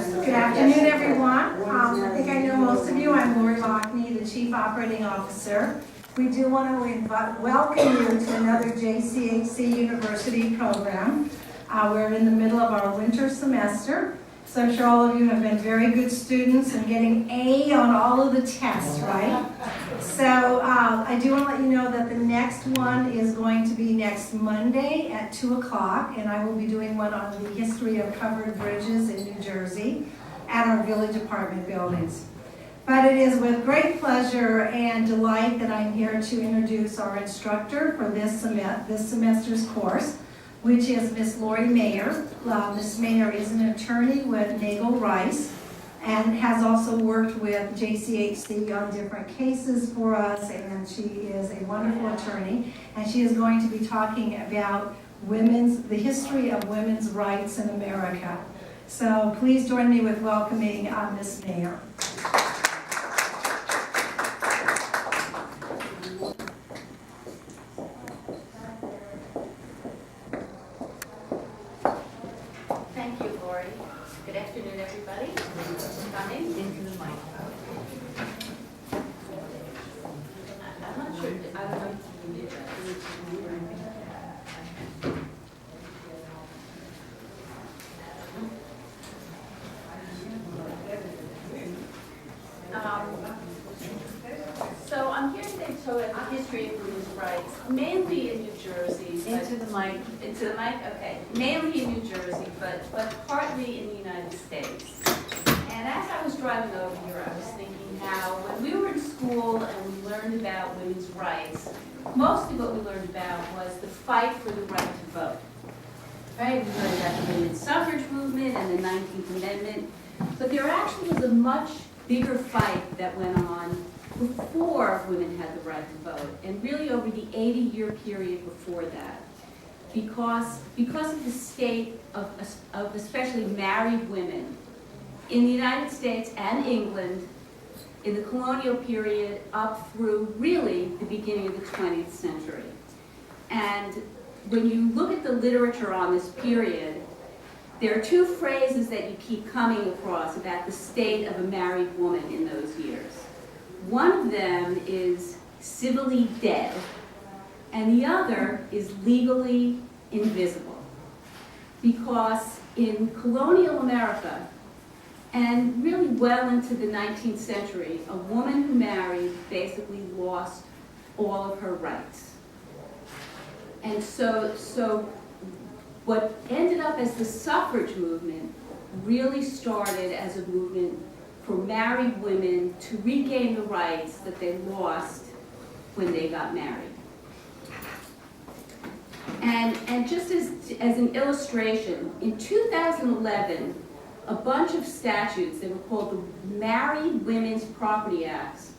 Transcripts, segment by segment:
Good afternoon, everyone. I think I know most of you. I'm Lori Lockney, the Chief Operating Officer. We do want to welcome you to another JCHC University program. We're in the middle of our winter semester, so I'm sure all of you have been very good students and getting A on all of the tests, right? So I do want to let you know that the next one is going to be next Monday at 2 o'clock, and I will be doing one on the history of covered bridges in New Jersey at our village apartment buildings. But it is with great pleasure and delight that I'm here to introduce our instructor for this semester's course, which is Miss Lori Mayer. Miss Mayer is an attorney with Nagel Rice and has also worked with JCHC on different cases for us, and she is a wonderful attorney, and she is going to be talking about the history of women's rights in America. So please join me with welcoming Miss Mayer. Thank you, Lori. Good afternoon, everybody. Coming into the mic. I'm not sure. I don't know if you can do that. So I'm here today to talk about the history of women's rights, mainly in New Jersey. Into the mic. Into the mic? Okay. Mainly in New Jersey, but partly in the United States. And as I was driving over here, I was thinking how when we were in school and we learned about women's rights, mostly what we learned about was the fight for the right to vote. Right? We learned about the women's suffrage movement and the 19th Amendment. But there actually was a much bigger fight that went on before women had the right to vote, and really over the 80-year period before that. Because of the state of especially married women in the United States and England in the colonial period up through really the beginning of the 20th century. And when you look at the literature on this period, there are two phrases that you keep coming across about the state of a married woman in those years. One of them is civilly dead, and the other is legally invisible. Because in colonial America, and really well into the 19th century, a woman who married basically lost all of her rights. And so what ended up as the suffrage movement really started as a movement for married women to regain the rights that they lost when they got married. And just as an illustration, in 2011, a bunch of statutes, they were called the Married Women's Property Acts,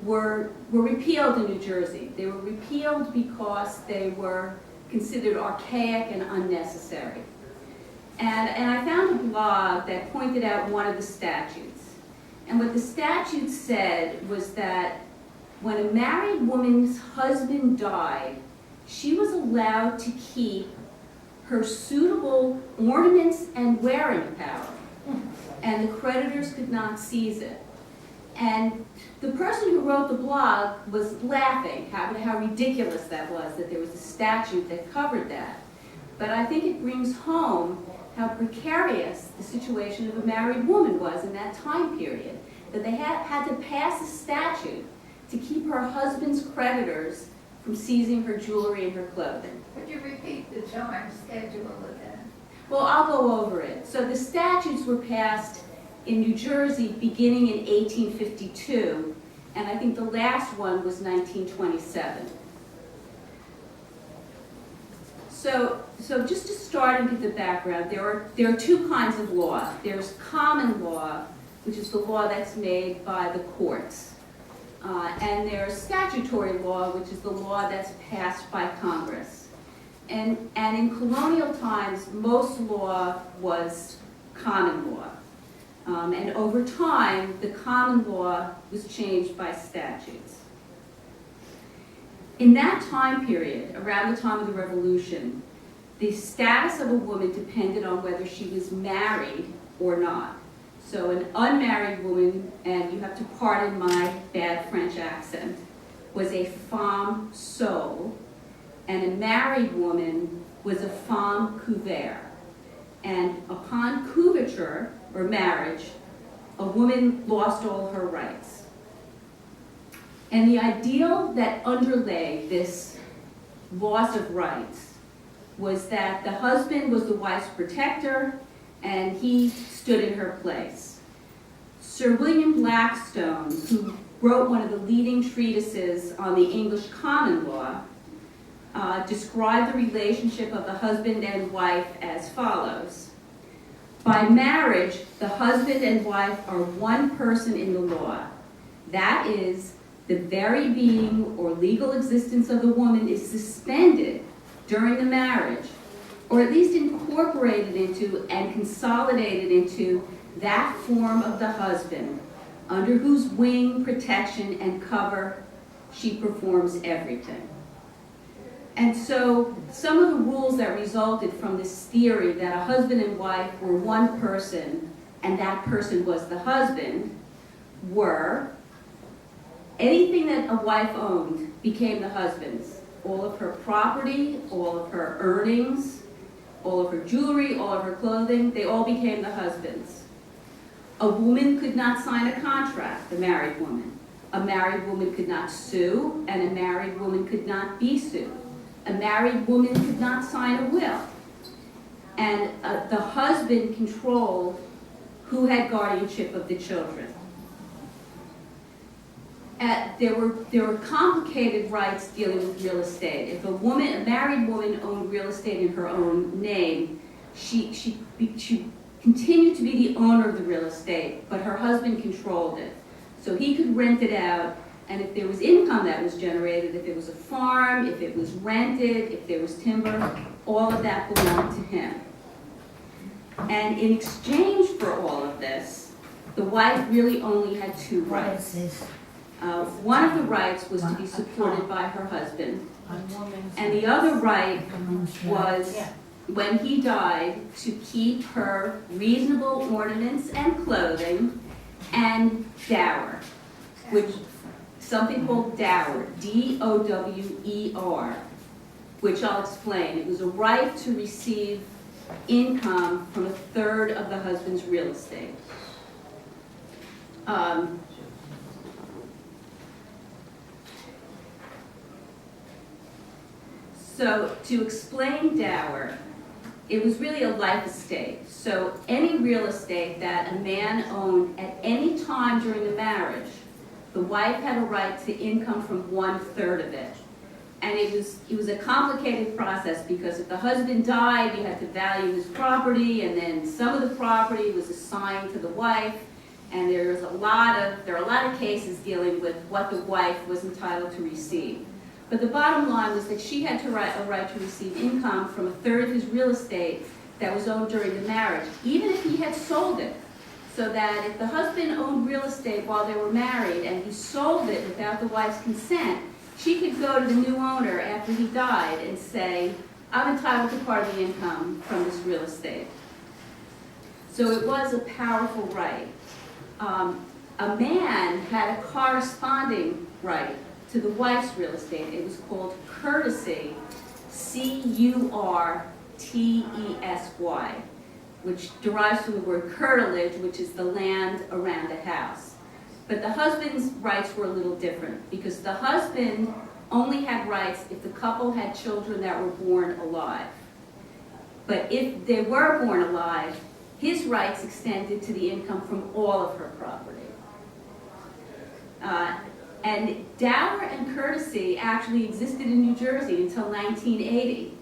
were repealed in New Jersey. They were repealed because they were considered archaic and unnecessary. And I found a blog that pointed out one of the statutes. And what the statute said was that when a married woman's husband died, she was allowed to keep her suitable ornaments and wearing apparel, and the creditors could not seize it. And the person who wrote the blog was laughing how ridiculous that was, that there was a statute that covered that. But I think it brings home how precarious the situation of a married woman was in that time period, that they had to pass a statute to keep her husband's creditors from seizing her jewelry and her clothing. Could you repeat the time schedule of that? Well, I'll go over it. So the statutes were passed in New Jersey beginning in 1852, and I think the last one was 1927. So just to start and give the background, there are two kinds of law. There's common law, which is the law that's made by the courts. And there's statutory law, which is the law that's passed by Congress. And in colonial times, most law was common law. And over time, the common law was changed by statutes. In that time period, around the time of the Revolution, the status of a woman depended on whether she was married or not. So an unmarried woman, and you have to pardon my bad French accent, was a femme sole, and a married woman was a femme couvert. And upon couverture, or marriage, a woman lost all her rights. And the ideal that underlay this loss of rights was that the husband was the wife's protector, and he stood in her place. Sir William Blackstone, who wrote one of the leading treatises on the English common law, described the relationship of the husband and wife as follows. By marriage, the husband and wife are one person in the law. That is, the very being or legal existence of the woman is suspended during the marriage, or at least incorporated into and consolidated into that form of the husband, under whose wing, protection, and cover she performs everything. And so some of the rules that resulted from this theory that a husband and wife were one person and that person was the husband were anything that a wife owned became the husband's. All of her property, all of her earnings, all of her jewelry, all of her clothing, they all became the husband's. A woman could not sign a contract, the married woman. A married woman could not sue, and a married woman could not be sued. A married woman could not sign a will. And the husband controlled who had guardianship of the children. There were complicated rights dealing with real estate. If a married woman owned real estate in her own name, she continued to be the owner of the real estate, but her husband controlled it. So he could rent it out, and if there was income that was generated, if it was a farm, if it was rented, if there was timber, all of that belonged to him. And in exchange for all of this, the wife really only had two rights. One of the rights was to be supported by her husband, and the other right was, when he died, to keep her reasonable ornaments and clothing and dower, which something called dower, D-O-W-E-R, which I'll explain. It was a right to receive income from a third of the husband's real estate. So to explain dower, it was really a life estate. So any real estate that a man owned at any time during the marriage, the wife had a right to income from 1/3 of it. And it was a complicated process because if the husband died, you had to value his property, and then some of the property was assigned to the wife. And there are a lot of cases dealing with what the wife was entitled to receive. But the bottom line was that she had a right to receive income from a third of his real estate that was owned during the marriage, even if he had sold it. So that if the husband owned real estate while they were married and he sold it without the wife's consent, she could go to the new owner after he died and say, I'm entitled to part of the income from this real estate. So it was a powerful right. A man had a corresponding right to the wife's real estate. It was called courtesy, C-U-R-T-E-S-Y, which derives from the word curtilage, which is the land around a house. But the husband's rights were a little different, because the husband only had rights if the couple had children that were born alive. But if they were born alive, his rights extended to the income from all of her property. And dower and courtesy actually existed in New Jersey until 1980.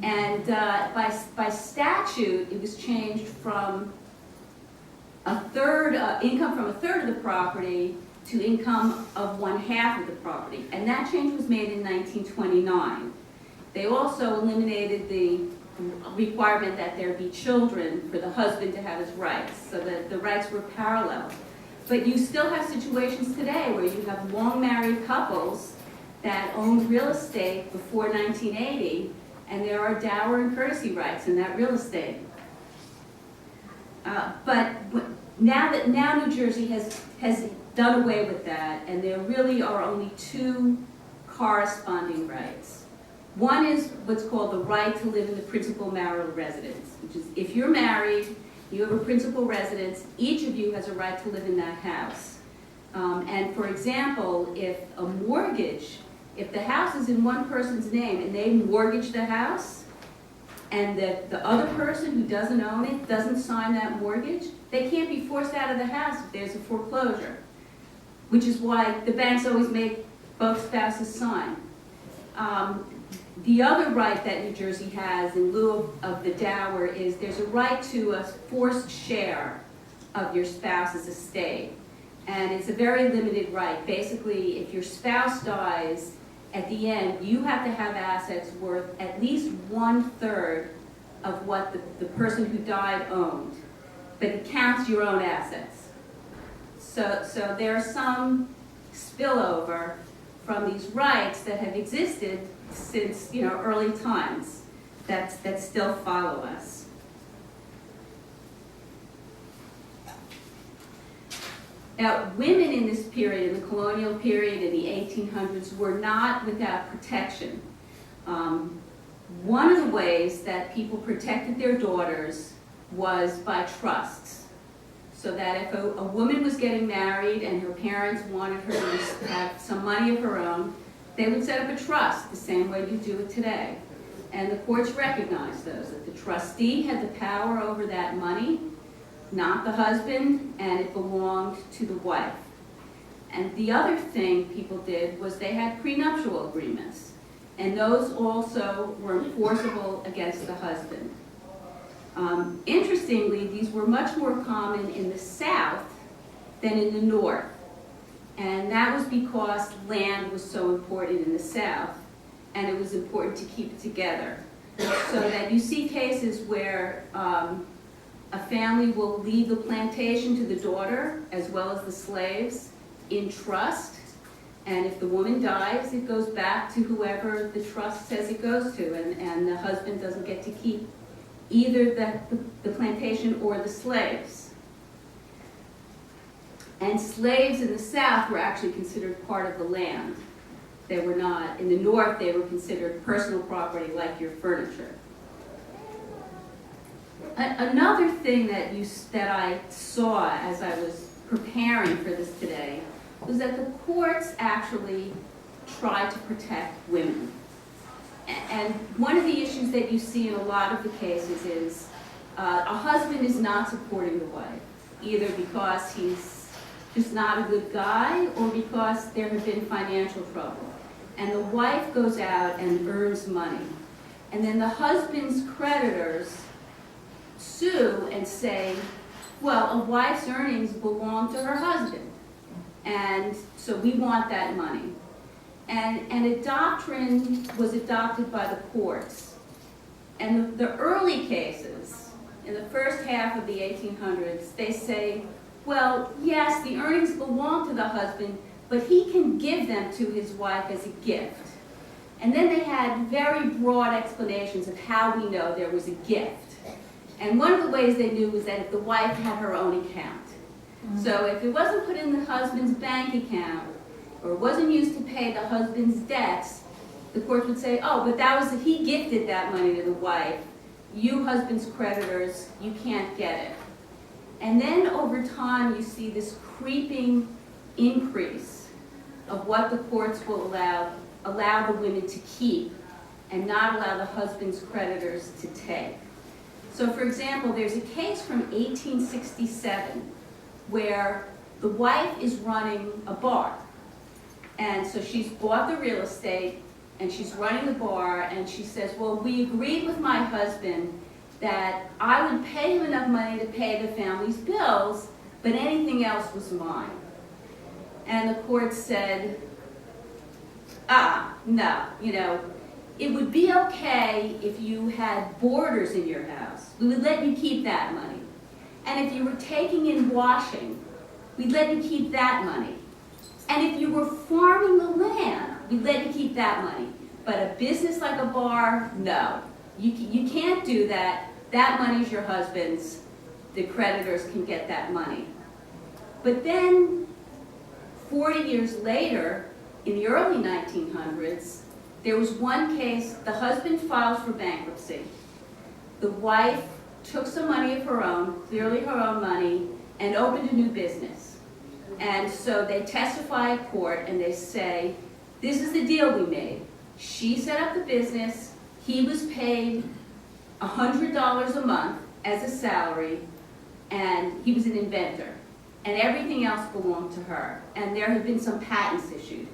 And by statute, it was changed from income from a third of the property to income of 1/2 of the property. And that change was made in 1929. They also eliminated the requirement that there be children for the husband to have his rights, so that the rights were parallel. But you still have situations today where you have long married couples that owned real estate before 1980, and there are dower and courtesy rights in that real estate. But now New Jersey has done away with that, and there really are only two corresponding rights. One is what's called the right to live in the principal marital residence, which is if you're married, you have a principal residence, each of you has a right to live in that house. And for example, if the house is in one person's name and they mortgage the house, and the other person who doesn't own it doesn't sign that mortgage, they can't be forced out of the house if there's a foreclosure, which is why the banks always make both spouses sign. The other right that New Jersey has in lieu of the dower is there's a right to a forced share of your spouse's estate. And it's a very limited right. Basically, if your spouse dies, at the end, you have to have assets worth at least 1/3 of what the person who died owned. But it counts your own assets. So there's some spillover from these rights that have existed since early times that still follow us. Now, women in this period, in the colonial period in the 1800s, were not without protection. One of the ways that people protected their daughters was by trusts. So that if a woman was getting married and her parents wanted her to have some money of her own, they would set up a trust the same way you do it today. And the courts recognized those, that the trustee had the power over that money, not the husband, and it belonged to the wife. And the other thing people did was they had prenuptial agreements, and those also were enforceable against the husband. Interestingly, these were much more common in the South than in the North. And that was because land was so important in the South, and it was important to keep it together. So that you see cases where a family will leave the plantation to the daughter as well as the slaves in trust, and if the woman dies, it goes back to whoever the trust says it goes to, and the husband doesn't get to keep either the plantation or the slaves. And slaves in the South were actually considered part of the land. They were not. In the North, they were considered personal property like your furniture. Another thing that I saw as I was preparing for this today was that the courts actually tried to protect women. And one of the issues that you see in a lot of the cases is a husband is not supporting the wife, either because he's just not a good guy or because there have been financial trouble. And the wife goes out and earns money. And then the husband's creditors sue and say, well, a wife's earnings belong to her husband, and so we want that money. And a doctrine was adopted by the courts. And the early cases, in the first half of the 1800s, they say, well, yes, the earnings belong to the husband, but he can give them to his wife as a gift. And then they had very broad explanations of how we know there was a gift. And one of the ways they knew was that if the wife had her own account. So if it wasn't put in the husband's bank account, or wasn't used to pay the husband's debts, the court would say, oh, but he gifted that money to the wife. You husband's creditors, you can't get it. And then over time, you see this creeping increase of what the courts will allow the women to keep and not allow the husband's creditors to take. So for example, there's a case from 1867 where the wife is running a bar. And so she's bought the real estate and she's running the bar, and she says, well, we agreed with my husband that I would pay him enough money to pay the family's bills, but anything else was mine. And the court said, no, it would be okay if you had boarders in your house. We would let you keep that money. And if you were taking in washing, we'd let you keep that money. And if you were farming the land, we'd let you keep that money. But a business like a bar, no. You can't do that. That money's your husband's. the creditors can get that money. But then, 40 years later, in the early 1900s, there was one case, the husband filed for bankruptcy. The wife took some money of her own, clearly her own money, and opened a new business. And so they testify in court and they say, this is the deal we made. She set up the business, he was paid $100 a month as a salary, and he was an inventor. And everything else belonged to her. And there had been some patents issued.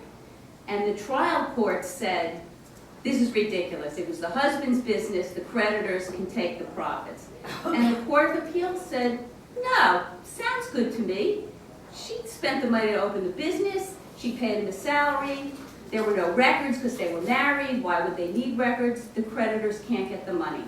And the trial court said, this is ridiculous. It was the husband's business, the creditors can take the profits. And the Court of Appeals said, no, sounds good to me. She spent the money to open the business, she paid him a salary, there were no records because they were married, why would they need records? The creditors can't get the money.